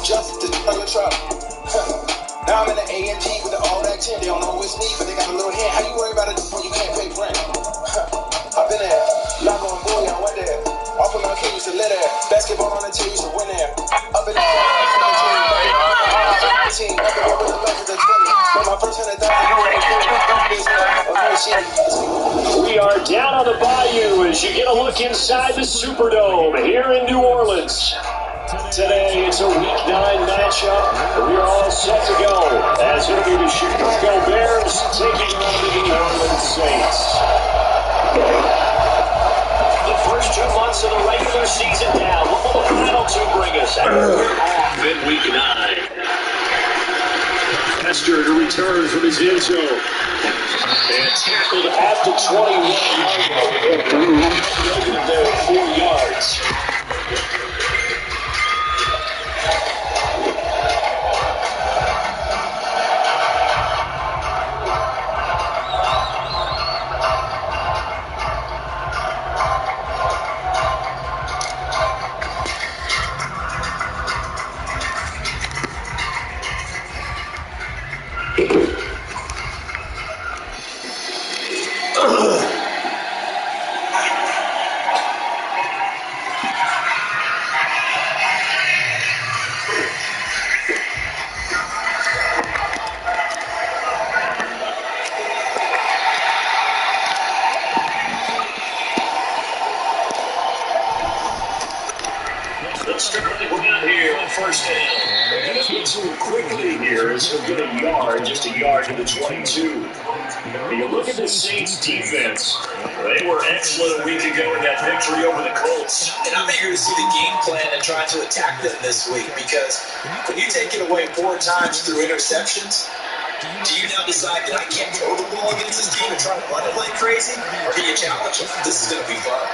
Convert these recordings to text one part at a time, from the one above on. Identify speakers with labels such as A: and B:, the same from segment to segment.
A: just to play a truck. Now I'm in the A&G with the all that 10. They don't know it's me, but they got a little hint. How you worry about it when you can't pay rent? I've been there. Lock on bully, I went there. Off of my kid used to live there. Basketball on the team used to win there. Up in the team, up in with the legends of 20. Made my first 100,000.
B: We are down on the bayou as you get a look inside the Superdome here in New Orleans. Today, it's a Week 9 matchup, and we are all set to go. As it'll be the Chicago Bears taking on the New Orleans Saints. The first 2 months of the regular season down. What will the final 2 bring us? Off in Week 9. Hester to return from his end zone. And tackled at the 21-yard line. There at 4 yards. Let's start right here on first down. And if we do it quickly here, it's a good yard, just a yard to the 22. You look at the Saints defense. They were excellent a week ago in that victory over the Colts.
C: And I'm eager to see the game plan and try to attack them this week, because when you take it away 4 times through interceptions, do you now decide that I can't throw the ball against this team and try to run it like crazy? Or do you challenge them? This is going to be fun.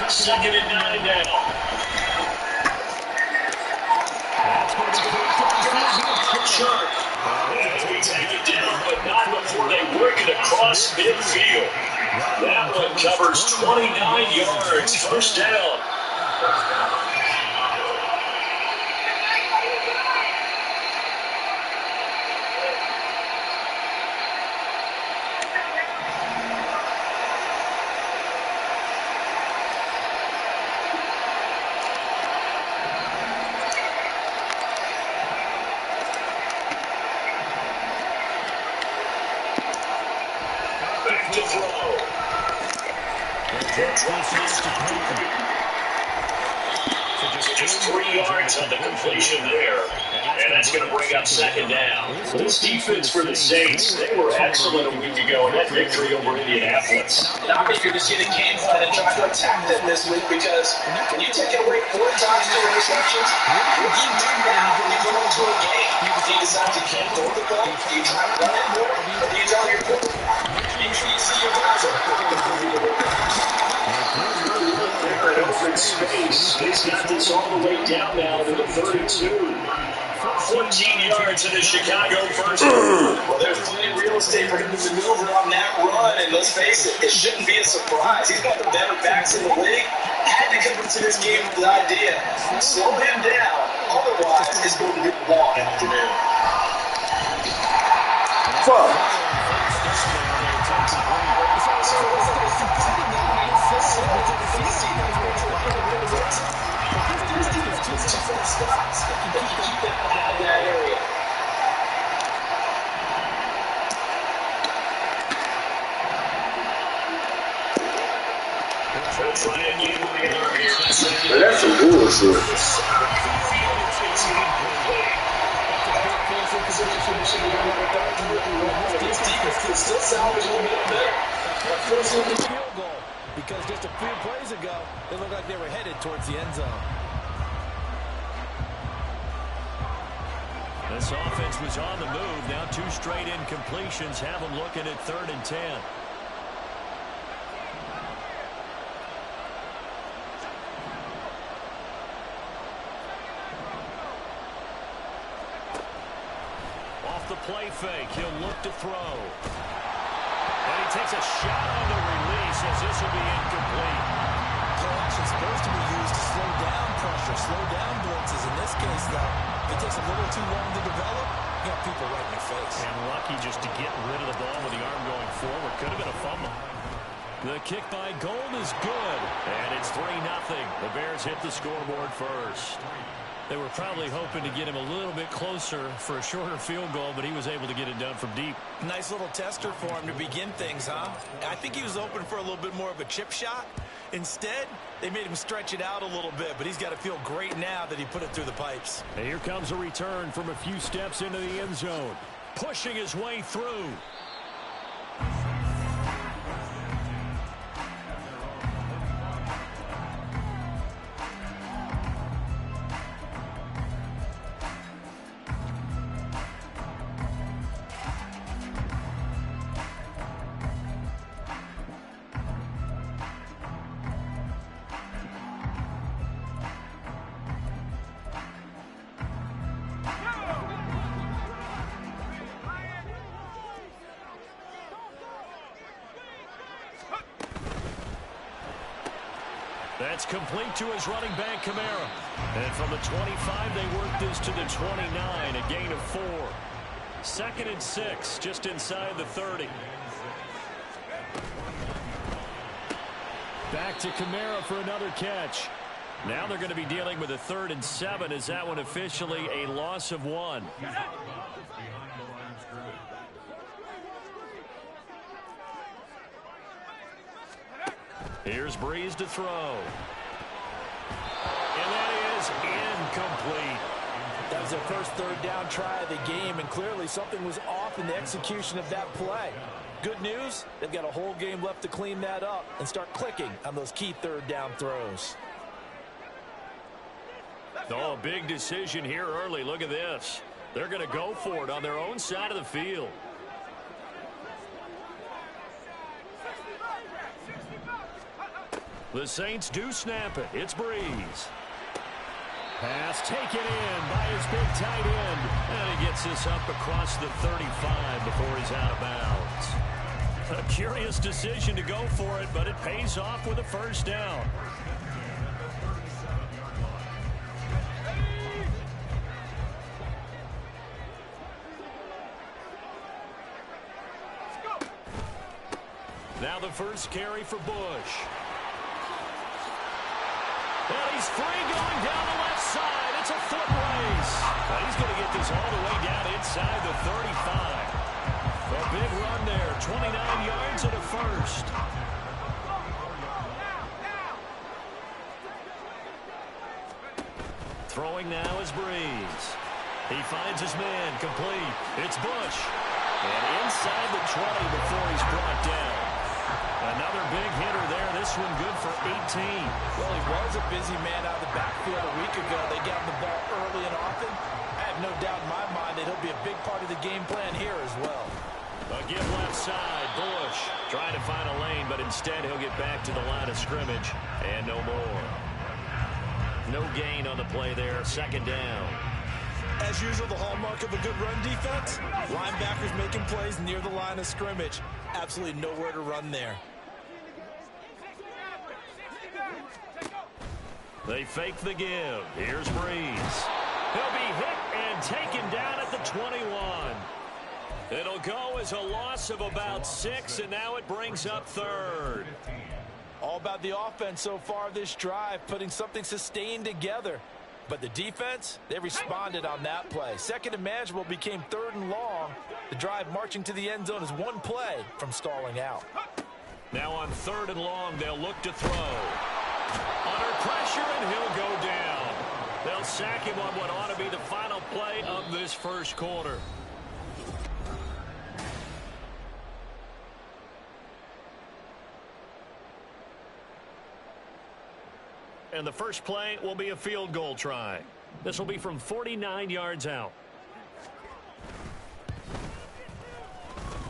B: Second and 9 now. Sure. They take it down, but not before they work it across midfield. That one covers 29 yards. First down. To throw. Just 3 yards on the completion there. And that's going to bring up second down. This defense for the Saints, they were excellent a week ago in that victory over Indianapolis.
C: And I'm eager to see the game plan and try to attack them this week, because when you take it away 4 times through interceptions, you do that when you go into a game. Do you decide you can't throw the ball? Do you try to run it more? Or do you tell your quarterback? Make sure you see your guys are
B: open space. He's got this all the way down now to the 32. 14 yards in the Chicago first.
C: Well, there's plenty of real estate for him to maneuver on that run, and let's face it, it shouldn't be a surprise. He's got the better backs in the league. Had to come into this game with the idea, slow him down, otherwise it's going to be a long afternoon.
A: Fuck.
D: That's some bullshit.
C: Still salvage a little bit better.
E: Field goal, because just a few plays ago, they looked like they were headed towards the end zone.
F: This offense was on the move. Now 2 straight incompletions have them looking at 3rd and 10. Off the play fake, he'll look to throw. And he takes a shot on the release. says this will be incomplete.
E: Play action supposed to be used to slow down pressure, slow down blitzes. In this case, though, if it takes a little too long to develop, you got people right in your face.
F: And lucky just to get rid of the ball with the arm going forward. Could have been a fumble. The kick by Gold is good. And it's 3-0. The Bears hit the scoreboard first. They were probably hoping to get him a little bit closer for a shorter field goal, but he was able to get it done from deep.
E: Nice little tester for him to begin things, huh? I think he was open for a little bit more of a chip shot. Instead, they made him stretch it out a little bit, but he's got to feel great now that he put it through the pipes.
F: And here comes a return from a few steps into the end zone. Pushing his way through. That's complete to his running back, Kamara. And from the 25, they work this to the 29, a gain of 4. 2nd and 6, just inside the 30. Back to Kamara for another catch. Now they're going to be dealing with a 3rd and 7. Is that one officially a loss of 1? Here's Breeze to throw. And that is incomplete.
E: That was their first 3rd down try of the game, and clearly something was off in the execution of that play. Good news, they've got a whole game left to clean that up and start clicking on those key 3rd down throws.
F: Oh, big decision here early. Look at this. They're going to go for it on their own side of the field. The Saints do snap it. It's Breeze. Pass taken in by his big tight end. And he gets this up across the 35 before he's out of bounds. A curious decision to go for it, but it pays off with a 1st down. Now the first carry for Bush. And he's free going down the left side. It's a foot race. Now he's going to get this all the way down inside the 35. A big run there. 29 yards and a 1st. Throwing now is Breeze. He finds his man complete. It's Bush. And inside the 20 before he's brought down. Another big hitter there. This one good for 18.
E: Well, he was a busy man out of the backfield a week ago. They got him the ball early and often. I have no doubt in my mind that he'll be a big part of the game plan here as well.
F: A give left side. Bush trying to find a lane, but instead he'll get back to the line of scrimmage. And no more. No gain on the play there. 2nd down.
E: As usual, the hallmark of a good run defense, linebackers making plays near the line of scrimmage. Absolutely nowhere to run there.
F: They fake the give. Here's Breeze. He'll be hit and taken down at the 21. It'll go as a loss of about 6, and now it brings up 3rd.
E: All about the offense so far this drive, putting something sustained together. But the defense, they responded on that play. 2nd and manageable became 3rd and long. The drive marching to the end zone is one play from stalling out.
F: Now on 3rd and long, they'll look to throw. Under pressure, and he'll go down. They'll sack him on what ought to be the final play of this 1st quarter. And the first play will be a field goal try. This will be from 49 yards out.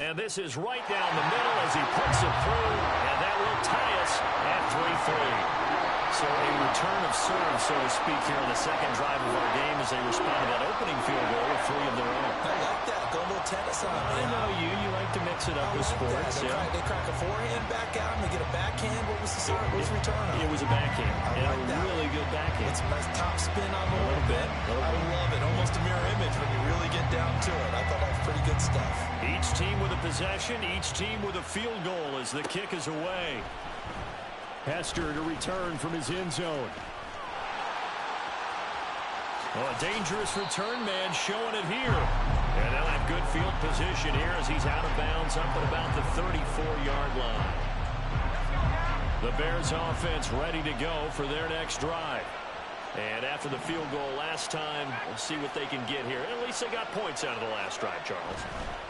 F: And this is right down the middle as he puts it through, and that will tie us at 3-3. So a return of serve, so to speak, here on the second drive of our game as they respond to that opening field goal with 3 of their own.
E: I like that. Go a little tennis on me.
F: I know you. You like to mix it up with sports.
E: They crack a forehand back out and they get a backhand. What was the serve? What was the return on?
F: It was a backhand.
E: I like that.
F: Really good backhand.
E: It's a nice top spin on a little bit. I love it. Almost a mirror image when you really get down to it. I thought that was pretty good stuff.
F: Each team with a possession, each team with a field goal as the kick is away. Hester to return from his end zone. Oh, a dangerous return man showing it here. And they'll have good field position here as he's out of bounds up at about the 34-yard line. The Bears offense ready to go for their next drive. And after the field goal last time, we'll see what they can get here. At least they got points out of the last drive, Charles.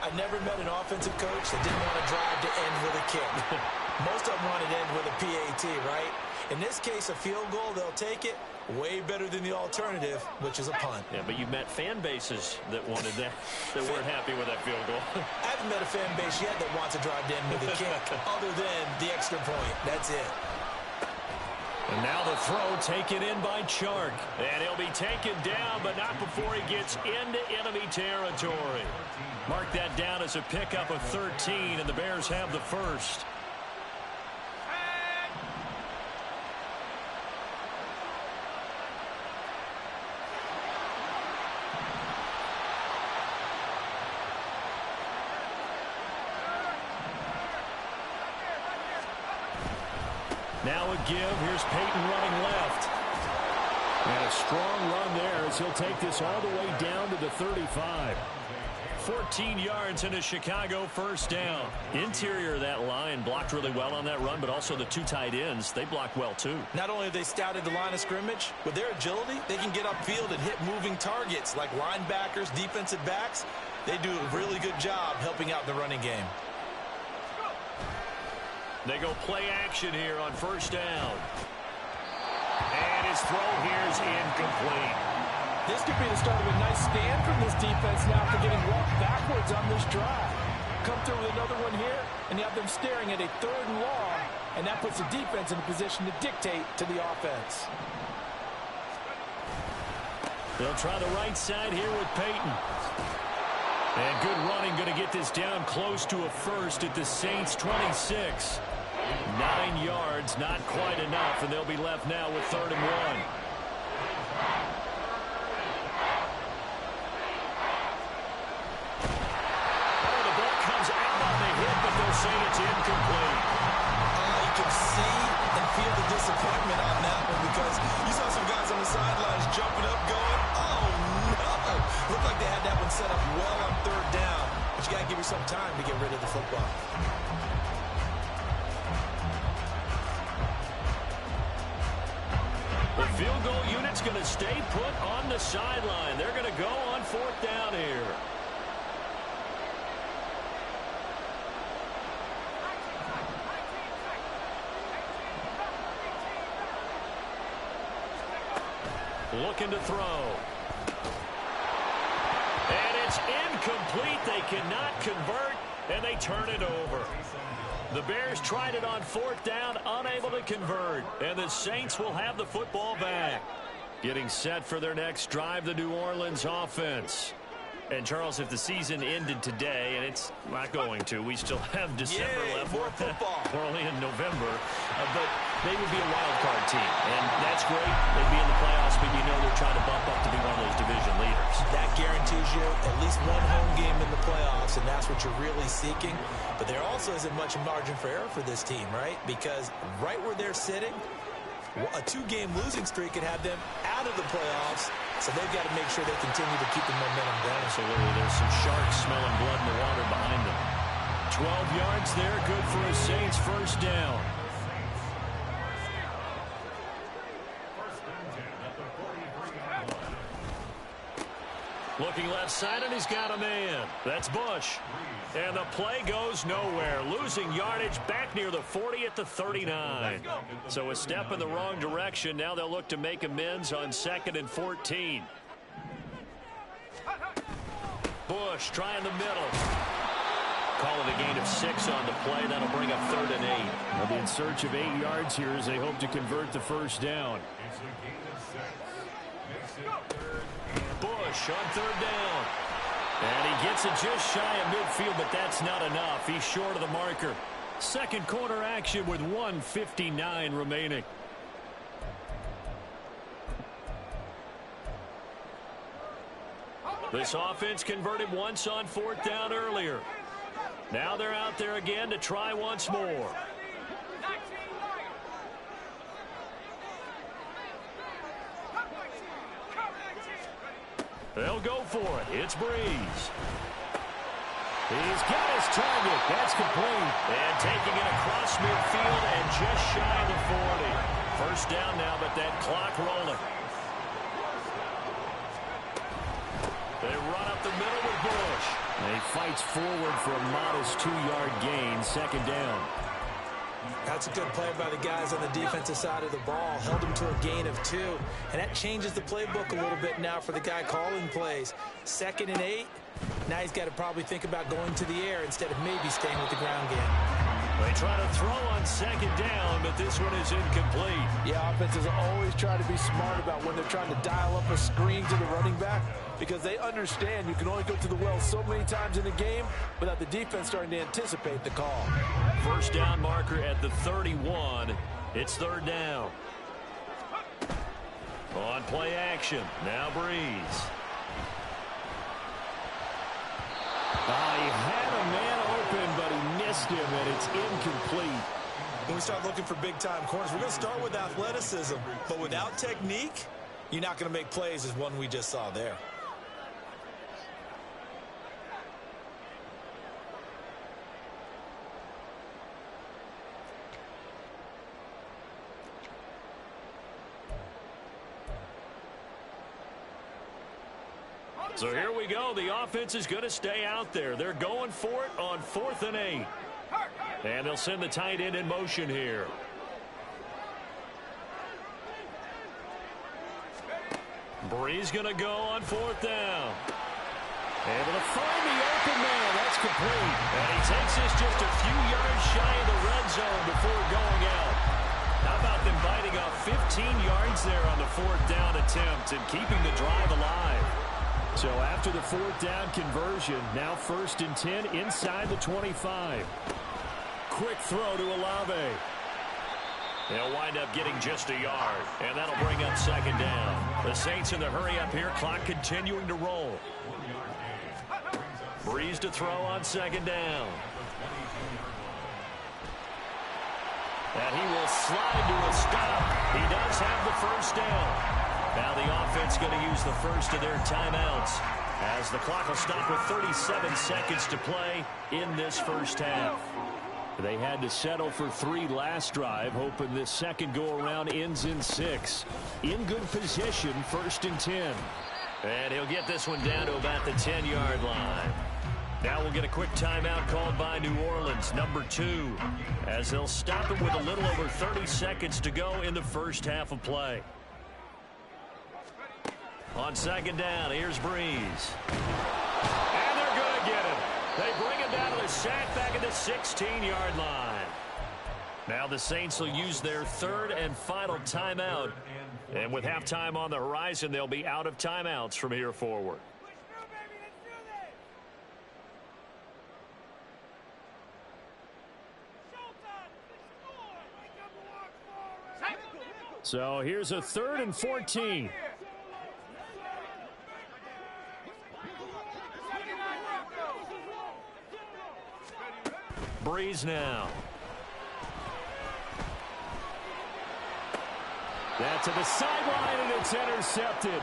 E: I never met an offensive coach that didn't want to drive to end with a kick. Most of them want to end with a PAT, right? In this case, a field goal, they'll take it. Way better than the alternative, which is a punt.
F: Yeah, but you've met fan bases that wanted that, that weren't happy with that field goal.
E: I haven't met a fan base yet that wants to drive to end with a kick other than the extra point. That's it.
F: And now the throw taken in by Chark. And he'll be taken down, but not before he gets into enemy territory. Mark that down as a pickup of 13, and the Bears have the first. Now a give. Here's Peyton running left. And a strong run there as he'll take this all the way down to the 35. 14 yards and a Chicago first down. Interior of that line blocked really well on that run, but also the 2 tight ends, they blocked well too.
E: Not only have they scouted the line of scrimmage, with their agility, they can get upfield and hit moving targets like linebackers, defensive backs. They do a really good job helping out the running game.
F: They go play action here on first down. And his throw here is incomplete.
E: This could be the start of a nice stand from this defense now for getting walked backwards on this drive. Come through with another one here, and you have them staring at a 3rd and long, and that puts the defense in a position to dictate to the offense.
F: They'll try the right side here with Peyton. And good running, going to get this down close to a first at the Saints' 26. 9 yards, not quite enough, and they'll be left now with 3rd and 1. Oh, the ball comes out on the hit, but they'll say it's incomplete.
E: You can see and feel the disappointment on that one because you saw some guys on the sidelines jumping up going, oh, no. Looked like they had that one set up well on 3rd down, but you got to give yourself time to get rid of the football.
F: The field goal unit's going to stay put on the sideline. They're going to go on 4th down here. Looking to throw. And it's incomplete. They cannot convert, and they turn it over. The Bears tried it on 4th down, unable to convert. And the Saints will have the football back. Getting set for their next drive, the New Orleans offense. And, Charles, if the season ended today, and it's not going to, we still have December left.
E: More football.
F: We're only in November. But they would be a wild card team. And that's great. They'd be in the playoffs, but you know they're trying to bump up to be one of those division leaders.
E: That guarantees you at least one home game in the playoffs, and that's what you're really seeking. But there also isn't much margin for error for this team, right? Because right where they're sitting, a 2-game losing streak could have them out of the playoffs, so they've got to make sure they continue to keep the momentum going.
F: Absolutely. There's some sharks smelling blood in the water behind them. 12 yards there, good for a Saints first down. Looking left side, and he's got a man. That's Bush. And the play goes nowhere. Losing yardage back near the 40 at the 39. So a step in the wrong direction. Now they'll look to make amends on 2nd and 14. Bush trying the middle. call it a gain of 6 on the play. That'll bring up 3rd and 8.
D: They'll be in search of 8 yards here as they hope to convert the first down.
F: Bush on 3rd down. And he gets it just shy of midfield, but that's not enough. He's short of the marker. Second quarter action with 1:59 remaining. This offense converted once on 4th down earlier. Now they're out there again to try once more. They'll go for it. It's Breeze. He's got his target. That's complete. And taking it across midfield and just shy of the 40. First down now, but that clock rolling. They run up the middle with Bush.
D: And he fights forward for a modest 2-yard gain. Second down.
E: That's a good play by the guys on the defensive side of the ball. Held them to a gain of 2. And that changes the playbook a little bit now for the guy calling plays. 2nd and 8. Now he's got to probably think about going to the air instead of maybe staying with the ground game.
F: They try to throw on 2nd down, but this one is incomplete.
E: Yeah, offenses always try to be smart about when they're trying to dial up a screen to the running back, because they understand you can only go to the well so many times in a game without the defense starting to anticipate the call.
F: First down marker at the 31. It's 3rd down. On play action. Now Breeze.
D: He had a man open, but he missed him, and it's incomplete.
E: When we start looking for big-time corners, we're going to start with athleticism. But without technique, you're not going to make plays as one we just saw there.
F: So here we go. The offense is going to stay out there. They're going for it on 4th and 8. And they'll send the tight end in motion here. Breeze going to go on 4th down. Able to find the open man. That's complete. And he takes this just a few yards shy of the red zone before going out. How about them biting off 15 yards there on the 4th down attempt and keeping the drive alive?
D: So after the 4th down conversion, now 1st and 10 inside the 25. Quick throw to Olave.
F: They'll wind up getting just a yard, and that'll bring up 2nd down. The Saints in the hurry up here, clock continuing to roll. Breeze to throw on 2nd down. And he will slide to a stop. He does have the first down. Now the offense going to use the first of their timeouts as the clock will stop with 37 seconds to play in this first half.
D: They had to settle for 3 last drive, hoping this second go-around ends in 6. In good position, 1st and 10.
F: And he'll get this one down to about the 10-yard line. Now we'll get a quick timeout called by New Orleans, number 2, as they'll stop it with a little over 30 seconds to go in the first half of play. On 2nd down, here's Breeze. And they're going to get him. They bring him down to the sack back at the 16-yard line. Now the Saints will use their 3rd and final timeout. And with halftime on the horizon, they'll be out of timeouts from here forward.
D: So here's a 3rd and 14.
F: Breeze now.
D: That's to the sideline, and it's intercepted.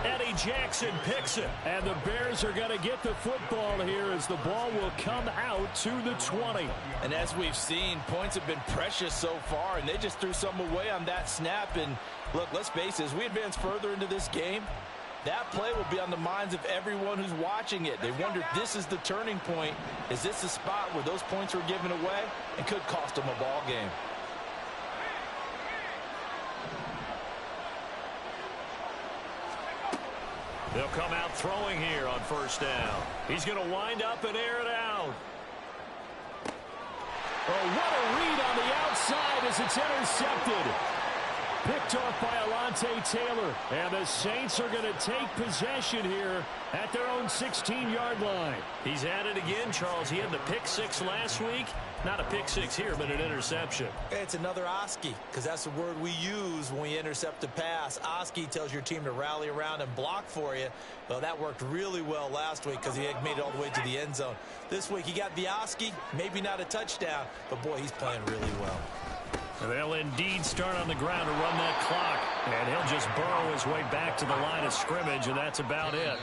F: Eddie Jackson picks it.
D: And the Bears are going to get the football here as the ball will come out to the 20.
E: And as we've seen, points have been precious so far, and they just threw some away on that snap. And look, let's face it, as we advance further into this game, that play will be on the minds of everyone who's watching it. They wonder if this is the turning point. Is this the spot where those points were given away and could cost them a ball game?
F: They'll come out throwing here on 1st down. He's going to wind up and air it out.
D: Oh, what a read on the outside as it's intercepted. Picked off by Alontae Taylor. And the Saints are going to take possession here at their own 16-yard line.
F: He's at it again, Charles. He had the pick six last week. Not a pick six here, but an interception.
E: It's another Oski, because that's the word we use when we intercept a pass. Oski tells your team to rally around and block for you. Well, that worked really well last week because he had made it all the way to the end zone. This week he got the Oski, maybe not a touchdown, but boy, he's playing really well.
F: They'll indeed start on the ground to run that clock. And he'll just burrow his way back to the line of scrimmage, and that's about it.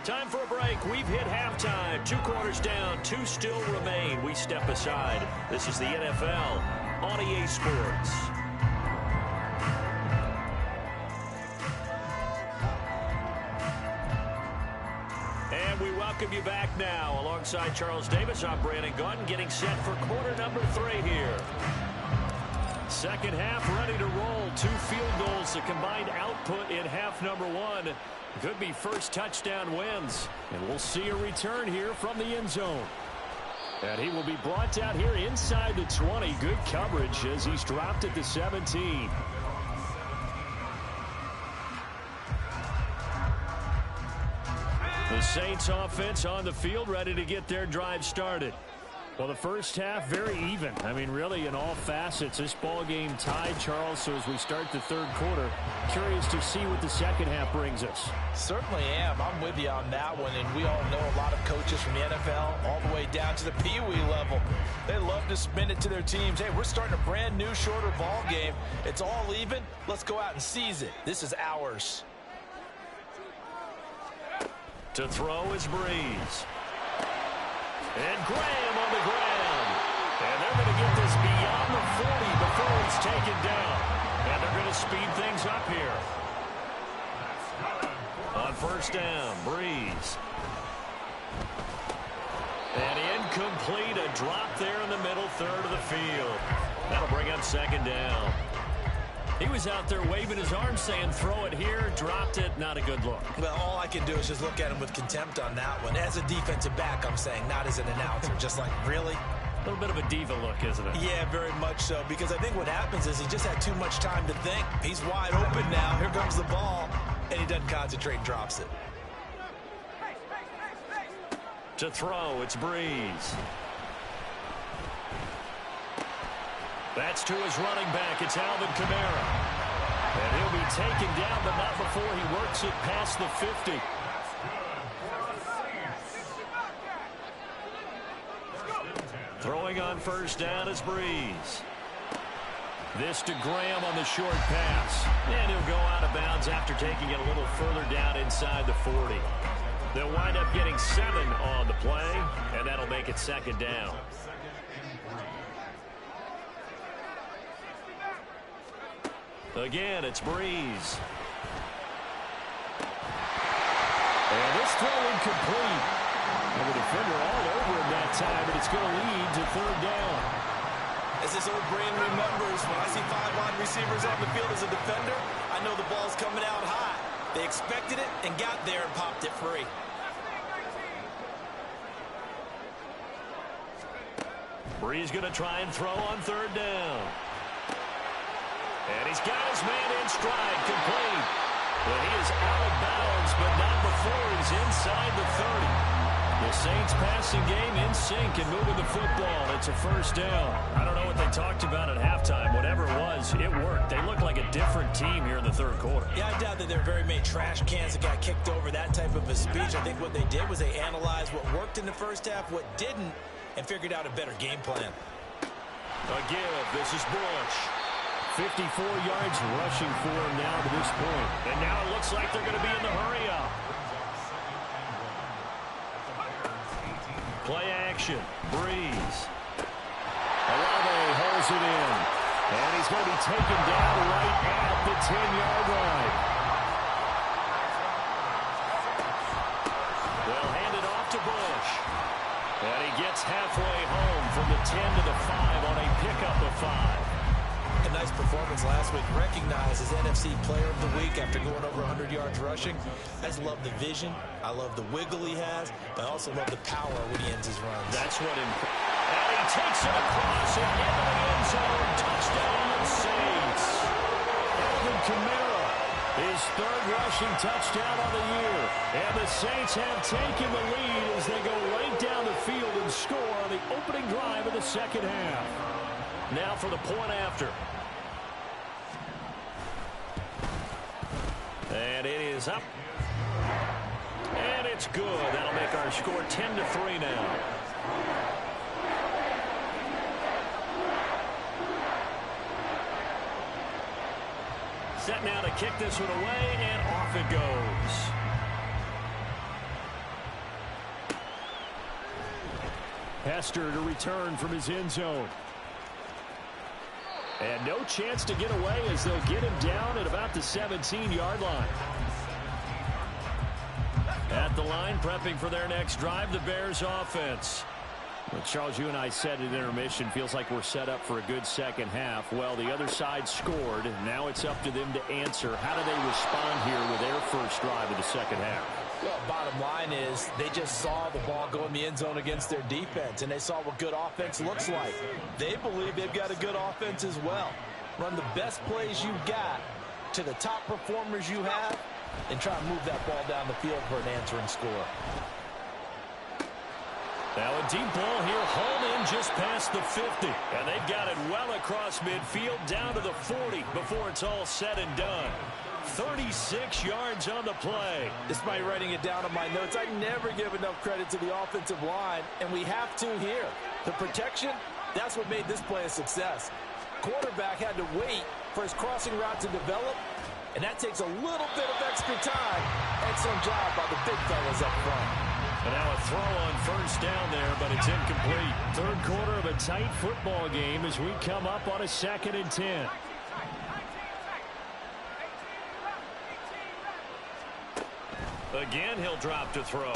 F: Time for a break. We've hit halftime. 2 quarters down, 2 still remain. We step aside. This is the NFL on EA Sports. And we welcome you back now. Alongside Charles Davis, I'm Brandon Gaudin, getting set for quarter number 3 here. Second half ready to roll. 2 field goals, the combined output in half number 1. Could be first touchdown wins. And we'll see a return here from the end zone. And he will be brought down here inside the 20. Good coverage as he's dropped at the 17. The Saints offense on the field, ready to get their drive started. Well, the first half, very even. I mean, really, in all facets, this ball game tied, Charles. So as we start the third quarter, curious to see what the second half brings us.
E: Certainly am. I'm with you on that one. And we all know a lot of coaches from the NFL all the way down to the Pee Wee level. They love to spin it to their teams. Hey, we're starting a brand new, shorter ball game. It's all even. Let's go out and seize it. This is ours.
F: To throw is Breeze. And Graham on the ground. And they're going to get this beyond the 40 before it's taken down. And they're going to speed things up here. On first down, Breeze. And incomplete, a drop there in the middle third of the field. That'll bring up second down. He was out there waving his arm saying, throw it here, dropped it, not a good look.
E: Well, all I can do is just look at him with contempt on that one. As a defensive back, I'm saying, not as an announcer. Just like, really?
F: A little bit of a diva look, isn't it?
E: Yeah, very much so. Because I think what happens is he just had too much time to think. He's wide open now. Here comes the ball. And he doesn't concentrate and drops it.
F: To throw, it's Breeze. That's to his running back. It's Alvin Kamara. And he'll be taken down, but not before he works it past the 50. Throwing on first down is Breeze. This to Graham on the short pass. And he'll go out of bounds after taking it a little further down inside the 40. They'll wind up getting 7 on the play, and that'll make it second down. Again, it's Breeze. And this throw incomplete. And the defender all over him that time, but it's going to lead to third down.
E: As this old brain remembers, when I see 5 wide receivers on the field as a defender, I know the ball's coming out high. They expected it and got there and popped it free.
F: Breeze going to try and throw on third down. And he's got his man in stride, complete. But he is out of bounds, but not before he's inside the 30. The Saints passing game in sync and moving the football. It's a first down. I don't know what they talked about at halftime. Whatever it was, it worked. They look like a different team here in the third quarter.
E: Yeah, I doubt that there are very many trash cans that got kicked over, that type of a speech. I think what they did was they analyzed what worked in the first half, what didn't, and figured out a better game plan.
F: A give. This is Bush.
D: 54 yards rushing for him now to this point.
F: And now it looks like they're going to be in the hurry-up. Play action. Breeze.
D: Olave holds it in. And he's going to be taken down right at the 10-yard line.
F: They'll hand it off to Bush. And he gets halfway home from the 10 to the 5 on a pickup of 5.
E: A nice performance last week. Recognized as NFC Player of the Week after going over 100 yards rushing. I just love the vision. I love the wiggle he has. But I also love the power when he ends his runs.
F: That's what takes it across and into the end zone. Touchdown, Saints.
D: Alvin Kamara, his third rushing touchdown on the year. And the Saints have taken the lead as they go right down the field and score on the opening drive of the second half.
F: Now for the point after. And it is up. And it's good. That'll make our score 10-3 now. Set now to kick this one away, and off it goes.
D: Hester to return from his end zone. And no chance to get away as they'll get him down at about the 17-yard line.
F: At the line, prepping for their next drive, the Bears offense.
D: Well, Charles, you and I said at intermission, feels like we're set up for a good second half. Well, the other side scored. Now it's up to them to answer. How do they respond here with their first drive of the second half?
E: Well, bottom line is they just saw the ball go in the end zone against their defense, and they saw what good offense looks like. They believe they've got a good offense as well. Run the best plays you've got to the top performers you have, and try to move that ball down the field for an answering score.
F: Now a deep ball here, hauled in just past the 50. And they've got it well across midfield, down to the 40 before it's all said and done. 36 yards on the play.
E: Despite writing it down on my notes, I never give enough credit to the offensive line, and we have to here. The protection, that's what made this play a success. Quarterback had to wait for his crossing route to develop, and that takes a little bit of extra time. Excellent job by the big fellas up front.
D: And now a throw on first down there, but it's incomplete. Third quarter of a tight football game as we come up on a 2nd and 10.
F: Again, he'll drop to throw.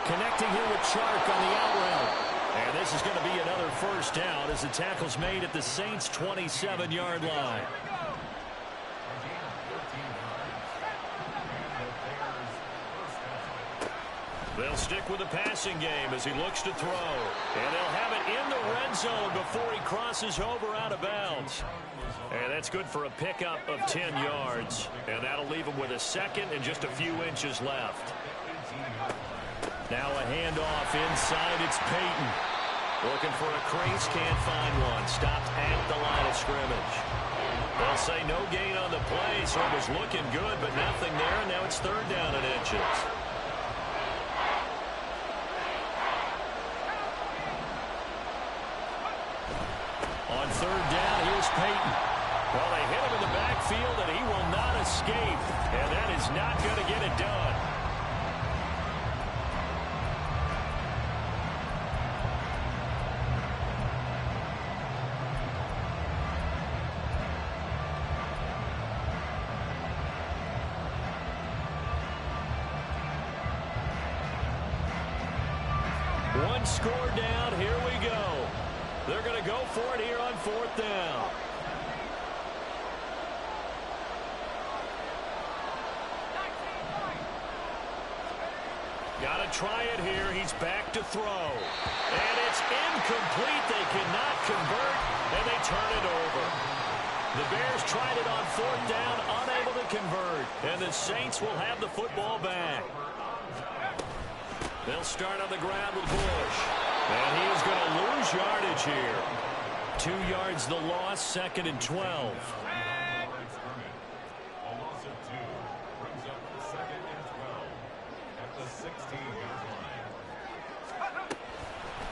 D: Connecting here with Chark on the out route. And this is going to be another first down as the tackle's made at the Saints' 27-yard line.
F: They'll stick with the passing game as he looks to throw. And they'll have it in the red zone before he crosses over out of bounds. And that's good for a pickup of 10 yards. And that'll leave him with a second and just a few inches left.
D: Now a handoff inside. It's Peyton.
F: Looking for a crease, can't find one. Stopped at the line of scrimmage. They'll say no gain on the play, so it was looking good, but nothing there. And now it's third down and inches.
D: On third down, here's Peyton.
F: Well, they hit him in the backfield, and he will not escape. And that is not going to get it done.
D: One score down. Here we go. They're going to go for it here on fourth down.
F: Got to try it here. He's back to throw. And it's incomplete. They cannot convert, and they turn it over. The Bears tried it on fourth down, unable to convert. And the Saints will have the football back. They'll start on the ground with Bush.
D: And he is going to lose yardage here. 2 yards the loss, 2nd and 12.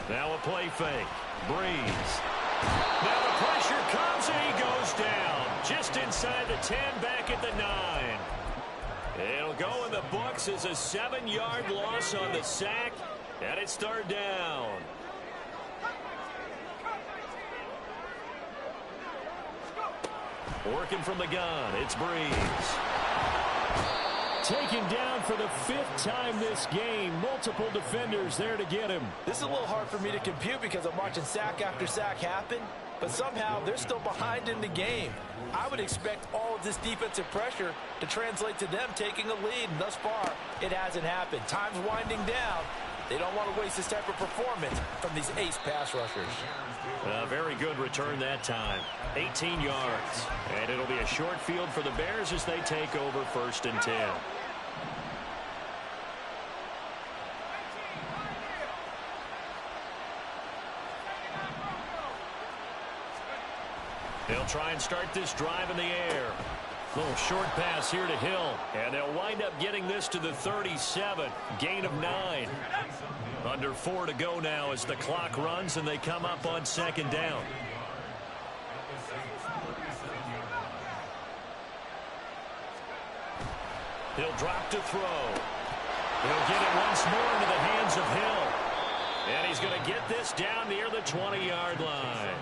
F: Now a play fake. Breeze. Now the pressure comes and he goes down. Just inside the 10, back at the 9. It'll go in the books as a 7-yard loss on the sack. And it's third down. Working from the gun, it's Breeze.
D: Taken down for the 5th time this game. Multiple defenders there to get him.
E: This is a little hard for me to compute because I'm watching sack after sack happen, but somehow they're still behind in the game. I would expect all of this defensive pressure to translate to them taking a lead, and thus far, it hasn't happened. Time's winding down. They don't want to waste this type of performance from these ace pass rushers.
F: A very good return that time. 18 yards. And it'll be a short field for the Bears as they take over 1st and 10. They'll try and start this drive in the air. Little short pass here to Hill. And they'll wind up getting this to the 37. Gain of 9. Under 4 to go now as the clock runs and they come up on 2nd down. He'll drop to throw. He'll get it once more into the hands of Hill. And he's going to get this down near the 20-yard line.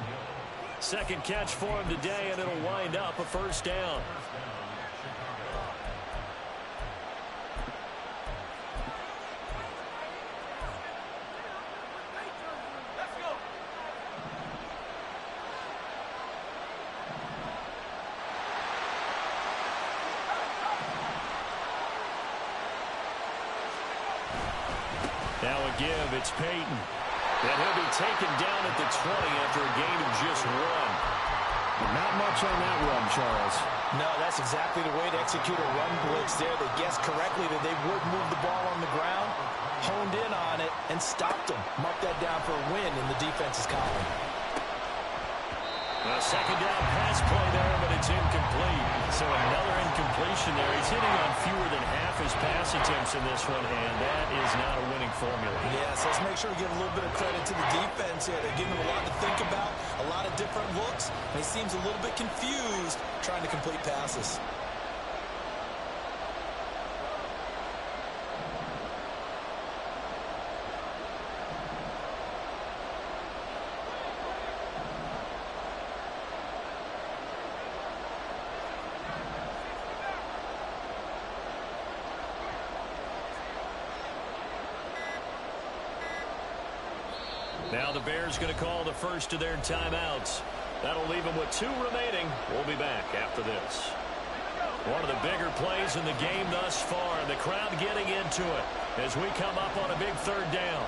F: Second catch for him today, and it'll wind up a 1st down. Now a give, it's Peyton. And he'll be taken down at the 20 after a gain of just 1.
D: Not much on that run, Charles.
E: No, that's exactly the way to execute a run blitz there. They guessed correctly that they would move the ball on the ground, honed in on it, and stopped them. Mark that down for a win in the defense's column.
F: A 2nd down pass play there, but it's incomplete. So another incompletion there. He's hitting on fewer than half his pass attempts in this one, and that is not a winning formula.
E: Yes, let's make sure we give a little bit of credit to the defense here. They're giving him a lot to think about, a lot of different looks, and he seems a little bit confused trying to complete passes.
F: Now the Bears going to call the first of their timeouts. That'll leave them with 2 remaining. We'll be back after this. One of the bigger plays in the game thus far. The crowd getting into it as we come up on a big 3rd down.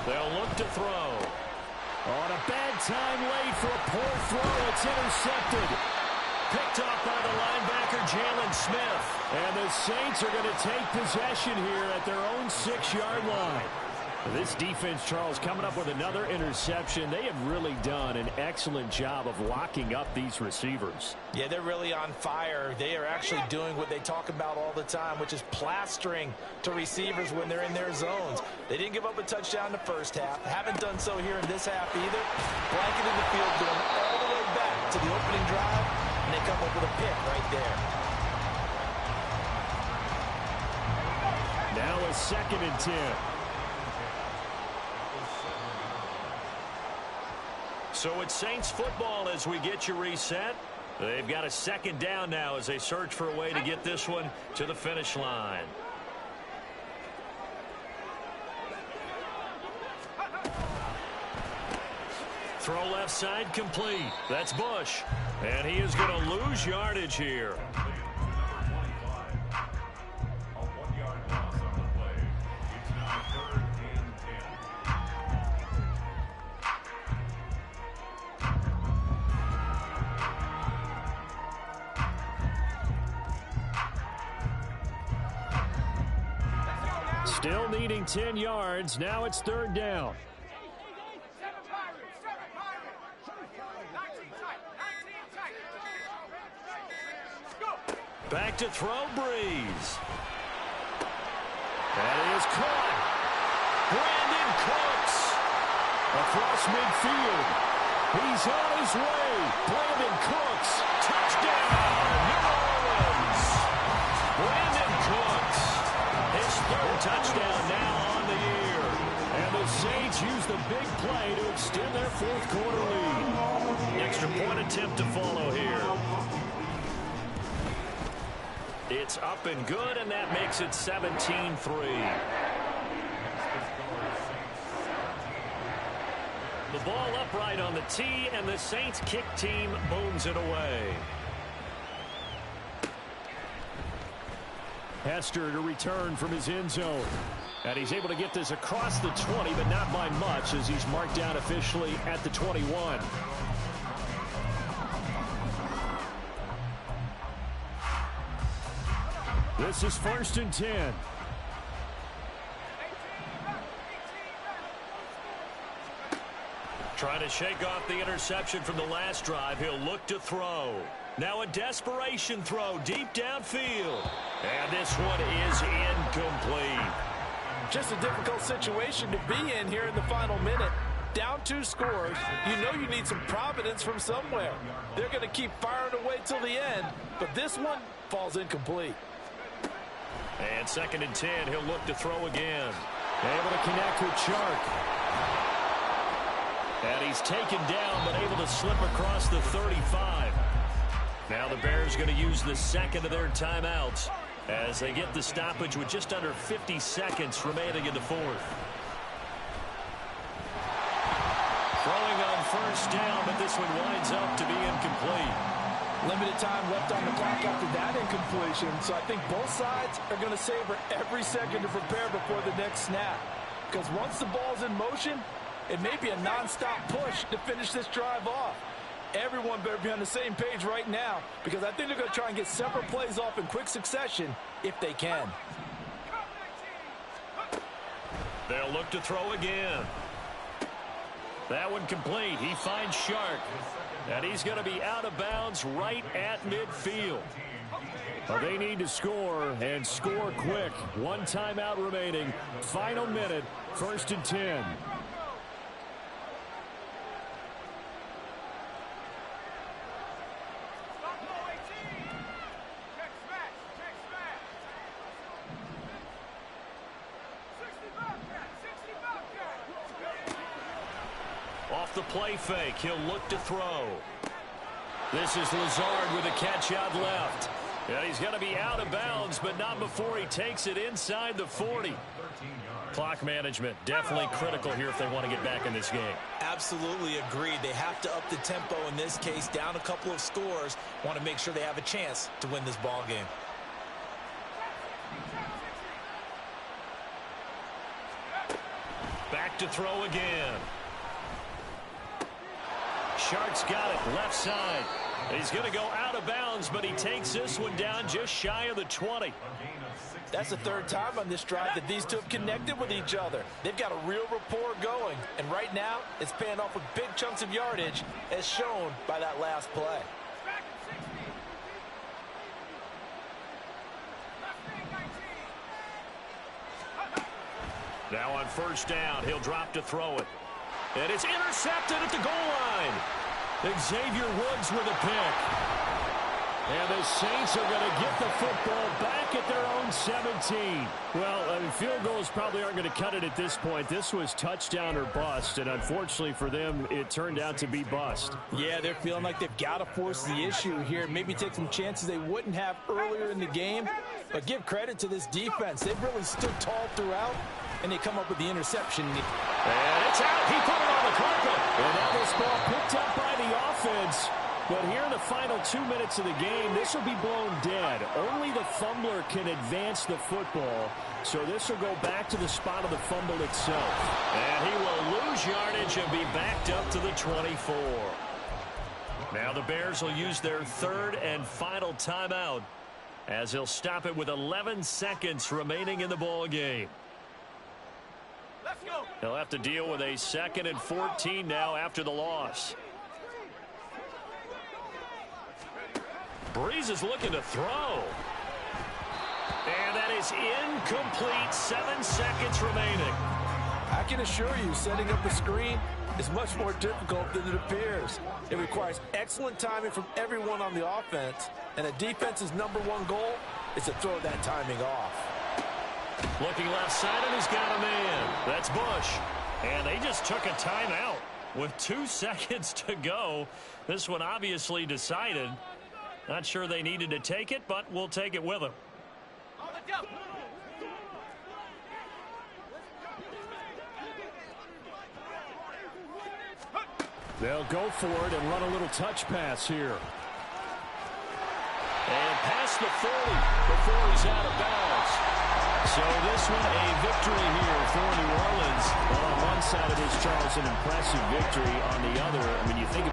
F: They'll look to throw.
D: On a bad time late for a poor throw. It's intercepted.
F: Picked off by the linebacker, Jalen Smith.
D: And the Saints are going to take possession here at their own 6-yard line. This defense, Charles, coming up with another interception. They have really done an excellent job of locking up these receivers.
E: Yeah, they're really on fire. They are actually doing what they talk about all the time, which is plastering to receivers when they're in their zones. They didn't give up a touchdown in the first half. Haven't done so here in this half either. Blanketing the field, going all the way back to the opening drive, and they come up with a pick right there.
D: Now a 2nd and 10.
F: So it's Saints football as we get you reset. They've got a 2nd down now as they search for a way to get this one to the finish line. Throw left side complete. That's Bush. And he is going to lose yardage here.
D: Still needing 10 yards. Now it's 3rd down.
F: Back to throw, Breeze. That is caught. Brandon Cooks across midfield. He's on his way. Brandon Cooks, touchdown, New Orleans. Brandon Cooks, his 3rd touchdown now on the year.
D: And the Saints use the big play to extend their 4th quarter lead.
F: Extra point attempt to follow here. It's up and good, and that makes it 17-3.
D: The ball upright on the tee, and the Saints kick team booms it away. Hester to return from his end zone. And he's able to get this across the 20, but not by much, as he's marked down officially at the 21. This is 1st and 10. Trying to shake off the interception from the last drive. He'll look to throw. Now a desperation throw deep downfield. And this one is incomplete.
E: Just a difficult situation to be in here in the final minute. Down 2 scores. You know you need some providence from somewhere. They're going to keep firing away till the end, but this one falls incomplete.
D: And 2nd and 10, he'll look to throw again. Able to connect with Chark. And he's taken down, but able to slip across the 35. Now the Bears going to use the second of their timeouts as they get the stoppage with just under 50 seconds remaining in the 4th. Throwing on 1st down, but this one winds up to be incomplete.
E: Limited time left on the clock after that incompletion, so I think both sides are going to savor every second to prepare before the next snap. Because once the ball's in motion, it may be a non-stop push to finish this drive off. Everyone better be on the same page right now, because I think they're going to try and get several plays off in quick succession if they can.
D: They'll look to throw again. That one complete. He finds Chark. And he's going to be out of bounds right at midfield. Well, they need to score, and score quick. 1 timeout remaining. Final minute, 1st and 10. Off the play fake, he'll look to throw. This is Lazard with a catch out left. And he's going to be out of bounds, but not before he takes it inside the 40. Clock management definitely critical here if they want to get back in this game.
E: Absolutely agreed. They have to up the tempo in this case, down a couple of scores. Want to make sure they have a chance to win this ball game.
D: Back to throw again. Shark's got it left side. He's going to go out of bounds, but he takes this one down just shy of the 20.
E: That's the 3rd time on this drive that these two have connected with each other. They've got a real rapport going, and right now it's paying off with big chunks of yardage, as shown by that last play.
D: Now on 1st down, he'll drop to throw it. And it's intercepted at the goal line. Xavier Woods with a pick. And the Saints are going to get the football back at their own 17. Well, field goals probably aren't going to cut it at this point. This was touchdown or bust, and unfortunately for them, it turned out to be bust.
E: Yeah, they're feeling like they've got to force the issue here. Maybe take some chances they wouldn't have earlier in the game. But give credit to this defense. They've really stood tall throughout, and they come up with the interception.
D: And it's out. He put it on the carpet. And now this ball picked up by the offense. But here in the final 2 minutes of the game, this will be blown dead. Only the fumbler can advance the football. So this will go back to the spot of the fumble itself. And he will lose yardage and be backed up to the 24. Now the Bears will use their 3rd and final timeout, as they'll stop it with 11 seconds remaining in the ball game. They'll have to deal with a 2nd and 14 now after the loss. Breeze is looking to throw. And that is incomplete. 7 seconds remaining.
E: I can assure you, setting up a screen is much more difficult than it appears. It requires excellent timing from everyone on the offense, and the defense's #1 goal is to throw that timing off.
D: Looking left side, and he's got a man. That's Bush. And they just took a timeout with 2 seconds to go. This one obviously decided. Not sure they needed to take it, but we'll take it with them. They'll go for it and run a little touch pass here.
F: And past the 40 before he's out of bounds. So this one a victory here for New Orleans.
D: Well, on one side of this, Charles, an impressive victory. On the other, I mean, you think